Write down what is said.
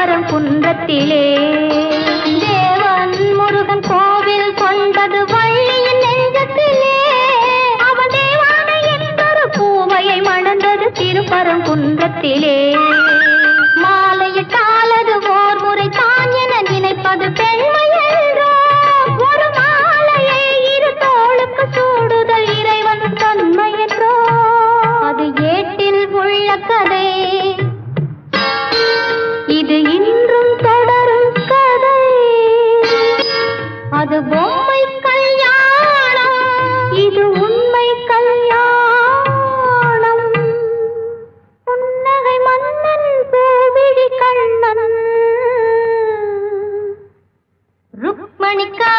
திருப்பரங்குன்றத்திலே தேவன் முருகன் கோவில் கொண்டது வள்ளியின் நெஞ்சத்திலே அவன் தேவானை என்பொரு பூவையை மணந்தது திருப்பரங்குன்றத்திலே மாலையிட்டாலது ஓர் முறை தான் என நினைப்பது பெண்மை என்றோ ஒரு மாலையை இரு தோளுக்கு சூடுதல் இறைவன் தன்மை என்றோ அது ஏட்டில் உள்ள கதை இது இன்றும் தொடரும் கதை அது பொம்மை கல்யாணம் இது உண்மை கல்யாணம் புன்னகை மன்னன் பூவிழி கண்ணன் ருக்மணிக்கா